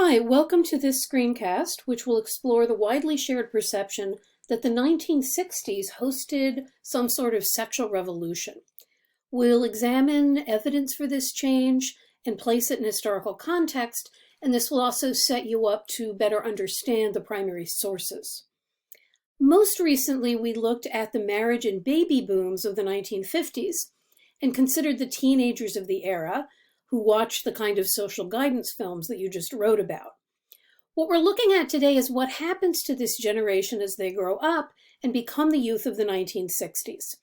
Hi, welcome to this screencast, which will explore the widely shared perception that the 1960s hosted some sort of sexual revolution. We'll examine evidence for this change and place it in historical context, and this will also set you up to better understand the primary sources. Most recently, we looked at the marriage and baby booms of the 1950s and considered the teenagers of the era who watched the kind of social guidance films that you just wrote about. What we're looking at today is what happens to this generation as they grow up and become the youth of the 1960s.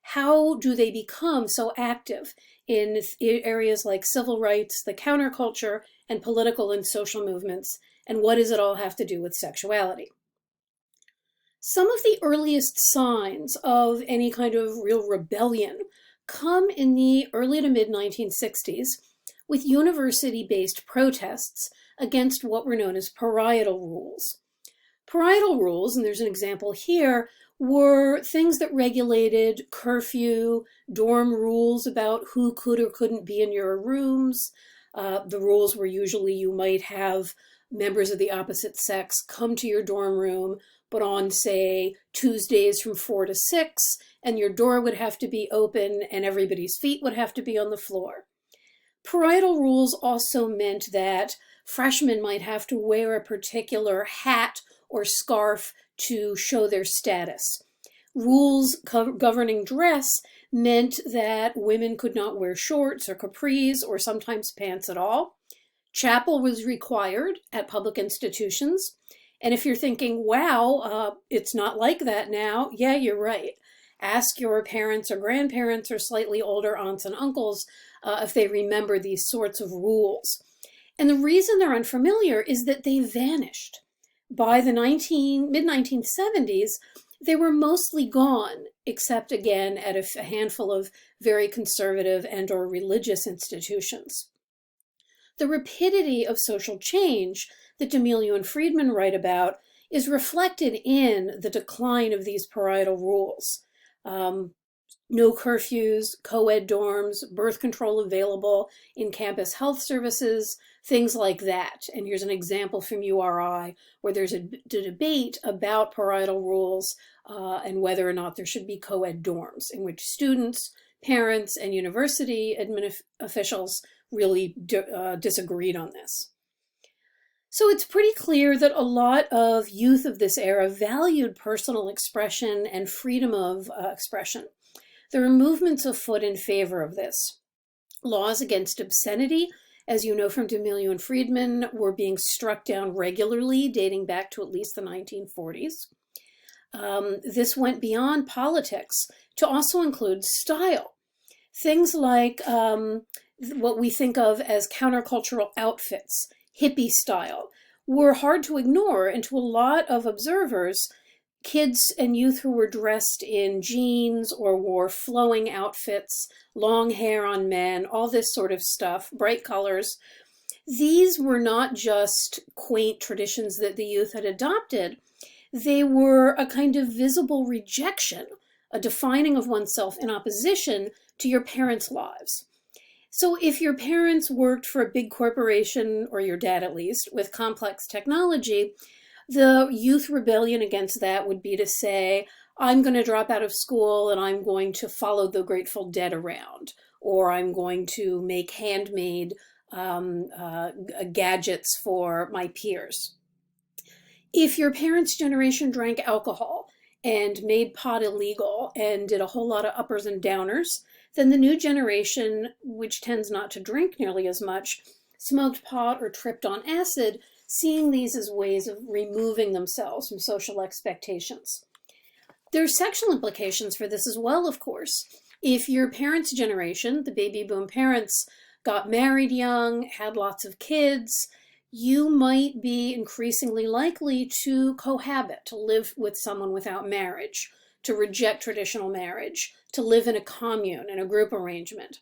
How do they become so active in areas like civil rights, the counterculture, and political and social movements, and what does it all have to do with sexuality? Some of the earliest signs of any kind of real rebellion come in the early to mid-1960s with university-based protests against what were known as parietal rules. Parietal rules, and there's an example here, were things that regulated curfew, dorm rules about who could or couldn't be in your rooms. The rules were usually you might have members of the opposite sex come to your dorm room, but on, say, Tuesdays from 4 to 6, and your door would have to be open and everybody's feet would have to be on the floor. Parietal rules also meant that freshmen might have to wear a particular hat or scarf to show their status. Rules governing dress meant that women could not wear shorts or capris or sometimes pants at all. Chapel was required at public institutions. And if you're thinking, wow, it's not like that now, yeah, you're right. Ask your parents or grandparents or slightly older aunts and uncles if they remember these sorts of rules. And the reason they're unfamiliar is that they vanished. By the mid-1970s, they were mostly gone, except again at a handful of very conservative and or religious institutions. The rapidity of social change that D'Amelio and Friedman write about is reflected in the decline of these parietal rules. No curfews, co-ed dorms, birth control available in campus health services, things like that. And here's an example from URI where there's a debate about parietal rules and whether or not there should be co-ed dorms in which students, parents, and university officials really disagreed on this. So it's pretty clear that a lot of youth of this era valued personal expression and freedom of expression. There are movements afoot in favor of this. Laws against obscenity, as you know from D'Amelio and Friedman, were being struck down regularly, dating back to at least the 1940s. This went beyond politics to also include style. Things like what we think of as countercultural outfits, hippie style, were hard to ignore, and to a lot of observers, kids and youth who were dressed in jeans or wore flowing outfits, long hair on men, all this sort of stuff, bright colors, these were not just quaint traditions that the youth had adopted. They were a kind of visible rejection, a defining of oneself in opposition to your parents' lives. So if your parents worked for a big corporation, or your dad at least, with complex technology, the youth rebellion against that would be to say, I'm going to drop out of school and I'm going to follow the Grateful Dead around, or I'm going to make handmade gadgets for my peers. If your parents' generation drank alcohol and made pot illegal and did a whole lot of uppers and downers, then the new generation, which tends not to drink nearly as much, smoked pot or tripped on acid, seeing these as ways of removing themselves from social expectations. There are sexual implications for this as well, of course. If your parents' generation, the baby boom parents, got married young, had lots of kids, you might be increasingly likely to cohabit, to live with someone without marriage, to reject traditional marriage, to live in a commune, in a group arrangement.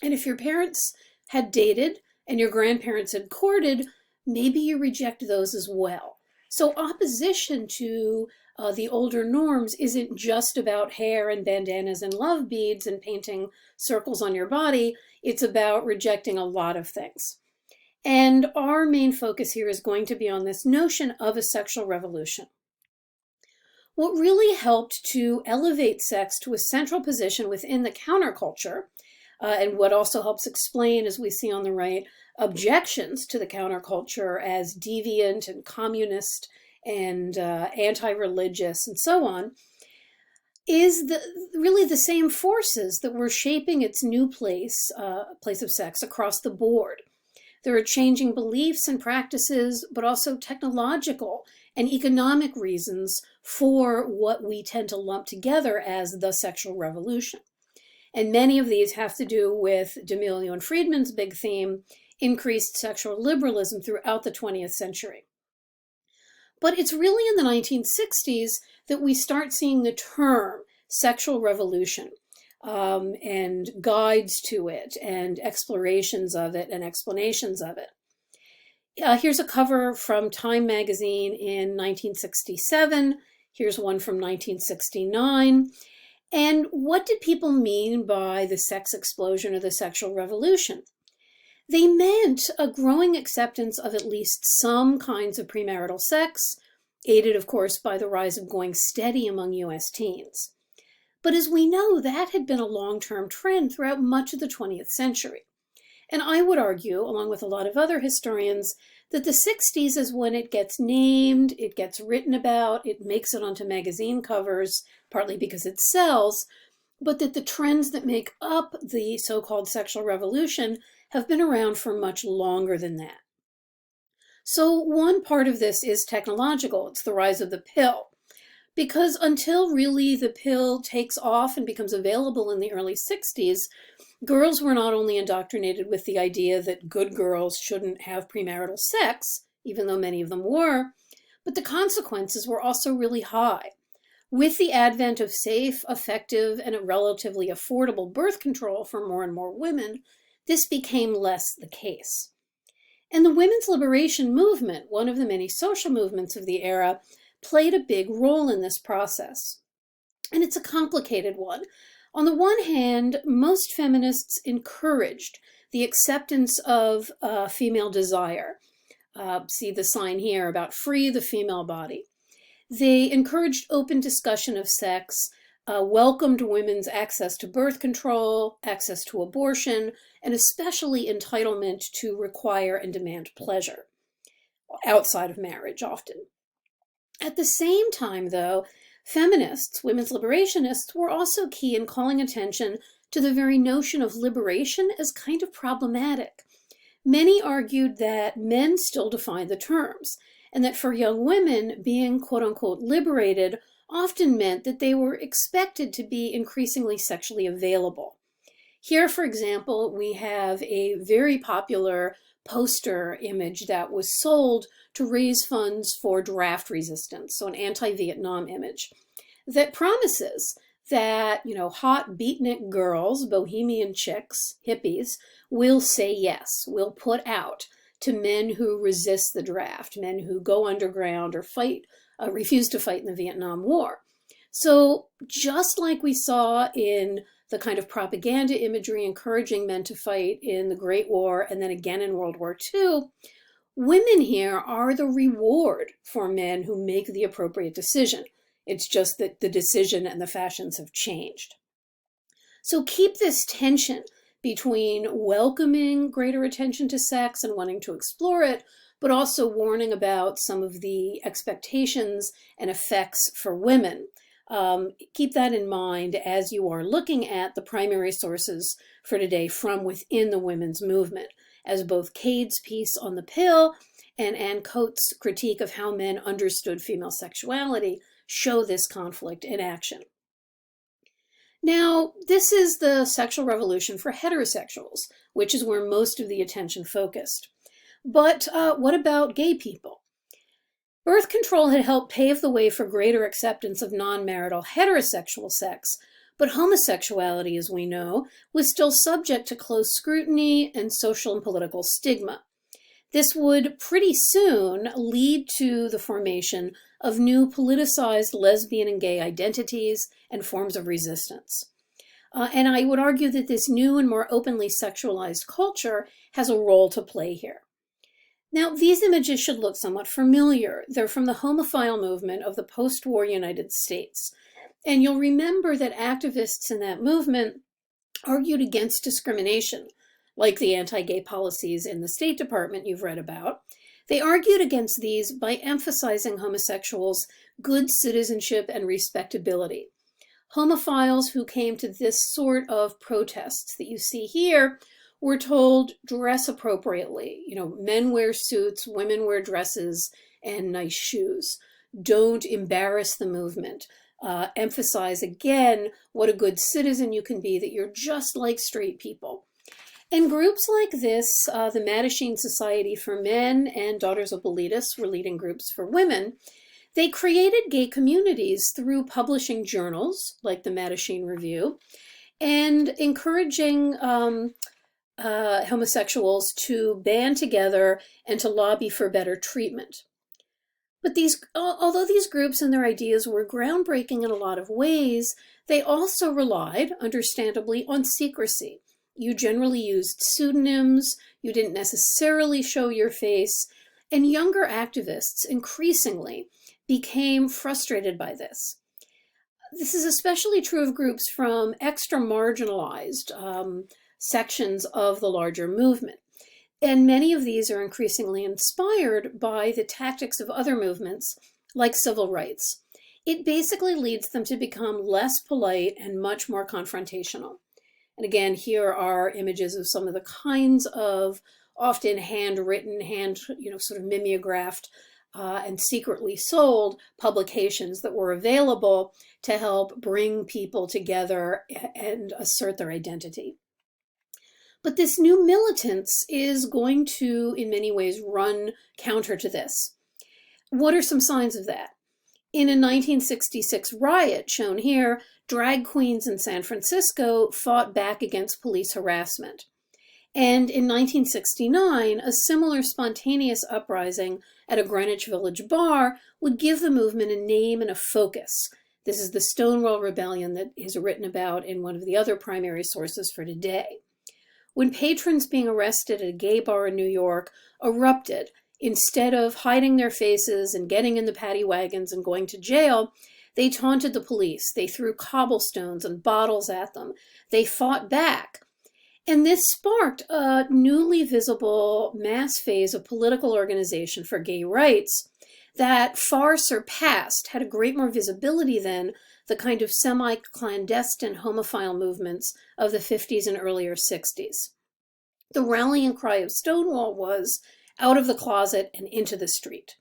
And if your parents had dated and your grandparents had courted, maybe you reject those as well. So opposition to the older norms isn't just about hair and bandanas and love beads and painting circles on your body. It's about rejecting a lot of things. And our main focus here is going to be on this notion of a sexual revolution. What really helped to elevate sex to a central position within the counterculture, and what also helps explain, as we see on the right, objections to the counterculture as deviant and communist and anti-religious and so on, is really the same forces that were shaping its new place of sex across the board. There are changing beliefs and practices, but also technological and economic reasons for what we tend to lump together as the sexual revolution. And many of these have to do with D'Amelio and Friedman's big theme, increased sexual liberalism throughout the 20th century. But it's really in the 1960s that we start seeing the term sexual revolution and guides to it and explorations of it and explanations of it. Here's a cover from Time magazine in 1967. Here's one from 1969. And what did people mean by the sex explosion or the sexual revolution? They meant a growing acceptance of at least some kinds of premarital sex, aided, of course, by the rise of going steady among U.S. teens. But as we know, that had been a long-term trend throughout much of the 20th century. And I would argue, along with a lot of other historians, that the 60s is when it gets named, it gets written about, it makes it onto magazine covers, partly because it sells, but that the trends that make up the so-called sexual revolution have been around for much longer than that. So one part of this is technological. It's the rise of the pill. Because until really the pill takes off and becomes available in the early 60s, girls were not only indoctrinated with the idea that good girls shouldn't have premarital sex, even though many of them were, but the consequences were also really high. With the advent of safe, effective, and relatively affordable birth control for more and more women, this became less the case. And the women's liberation movement, one of the many social movements of the era, played a big role in this process. And it's a complicated one. On the one hand, most feminists encouraged the acceptance of female desire. See the sign here about free the female body. They encouraged open discussion of sex, welcomed women's access to birth control, access to abortion, and especially entitlement to require and demand pleasure, outside of marriage often. At the same time, though, feminists, women's liberationists, were also key in calling attention to the very notion of liberation as kind of problematic. Many argued that men still defined the terms, and that for young women, being quote-unquote liberated often meant that they were expected to be increasingly sexually available. Here, for example, we have a very popular poster image that was sold to raise funds for draft resistance, so an anti-Vietnam image, that promises that, hot beatnik girls, bohemian chicks, hippies, will say yes, will put out to men who resist the draft, men who go underground or refuse to fight in the Vietnam War. So just like we saw in the kind of propaganda imagery encouraging men to fight in the Great War and then again in World War II, women here are the reward for men who make the appropriate decision. It's just that the decision and the fashions have changed. So keep this tension between welcoming greater attention to sex and wanting to explore it, but also warning about some of the expectations and effects for women. Keep that in mind as you are looking at the primary sources for today from within the women's movement, as both Cade's piece on the pill and Ann Coates' critique of how men understood female sexuality show this conflict in action. Now, this is the sexual revolution for heterosexuals, which is where most of the attention focused. But what about gay people? Birth control had helped pave the way for greater acceptance of non-marital heterosexual sex, but homosexuality, as we know, was still subject to close scrutiny and social and political stigma. This would pretty soon lead to the formation of new politicized lesbian and gay identities and forms of resistance. And I would argue that this new and more openly sexualized culture has a role to play here. Now, these images should look somewhat familiar. They're from the homophile movement of the post-war United States. And you'll remember that activists in that movement argued against discrimination, like the anti-gay policies in the State Department you've read about. They argued against these by emphasizing homosexuals' good citizenship and respectability. Homophiles who came to this sort of protests that you see here were told dress appropriately. Men wear suits, women wear dresses and nice shoes. Don't embarrass the movement. Emphasize again what a good citizen you can be, that you're just like straight people. And groups like this, the Mattachine Society for Men and Daughters of Bilitis were leading groups for women. They created gay communities through publishing journals like the Mattachine Review and encouraging homosexuals to band together and to lobby for better treatment. But although these groups and their ideas were groundbreaking in a lot of ways, they also relied, understandably, on secrecy. You generally used pseudonyms, you didn't necessarily show your face, and younger activists increasingly became frustrated by this. This is especially true of groups from extra marginalized sections of the larger movement. And many of these are increasingly inspired by the tactics of other movements, like civil rights. It basically leads them to become less polite and much more confrontational. And again, here are images of some of the kinds of often handwritten, sort of mimeographed and secretly sold publications that were available to help bring people together and assert their identity. But this new militance is going to, in many ways, run counter to this. What are some signs of that? In a 1966 riot, shown here, drag queens in San Francisco fought back against police harassment. And in 1969, a similar spontaneous uprising at a Greenwich Village bar would give the movement a name and a focus. This is the Stonewall Rebellion that is written about in one of the other primary sources for today. When patrons being arrested at a gay bar in New York erupted, instead of hiding their faces and getting in the paddy wagons and going to jail, they taunted the police. They threw cobblestones and bottles at them. They fought back. And this sparked a newly visible mass phase of political organization for gay rights that far surpassed, had a great more visibility than the kind of semi-clandestine homophile movements of the 50s and earlier 60s. The rallying cry of Stonewall was out of the closet and into the street.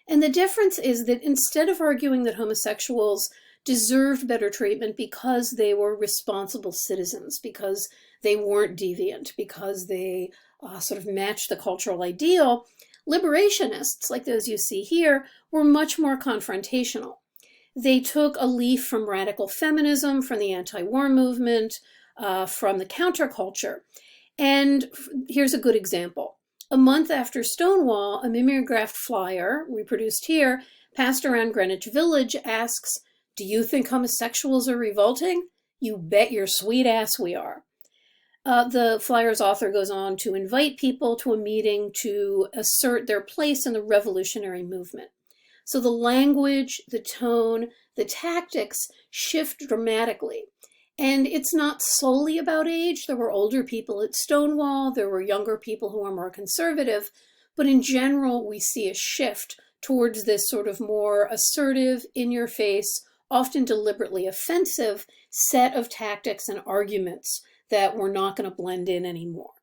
And the difference is that instead of arguing that homosexuals deserved better treatment because they were responsible citizens, because they weren't deviant, because they sort of matched the cultural ideal, liberationists, like those you see here, were much more confrontational. They took a leaf from radical feminism, from the anti-war movement, from the counterculture. And here's a good example. A month after Stonewall, a mimeographed flyer, reproduced here, passed around Greenwich Village, asks, "Do you think homosexuals are revolting? You bet your sweet ass we are." The flyer's author goes on to invite people to a meeting to assert their place in the revolutionary movement. So the language, the tone, the tactics shift dramatically. And it's not solely about age. There were older people at Stonewall. There were younger people who were more conservative. But in general, we see a shift towards this sort of more assertive, in-your-face, often deliberately offensive set of tactics and arguments that we're not going to blend in anymore.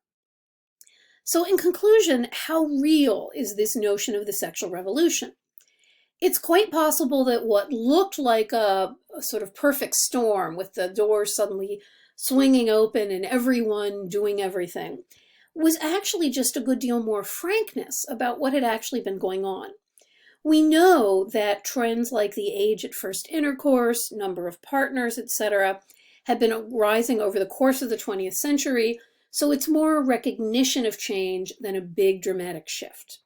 So in conclusion, how real is this notion of the sexual revolution? It's quite possible that what looked like a sort of perfect storm with the doors suddenly swinging open and everyone doing everything was actually just a good deal more frankness about what had actually been going on. We know that trends like the age at first intercourse, number of partners, etc., had been rising over the course of the 20th century, so it's more a recognition of change than a big dramatic shift.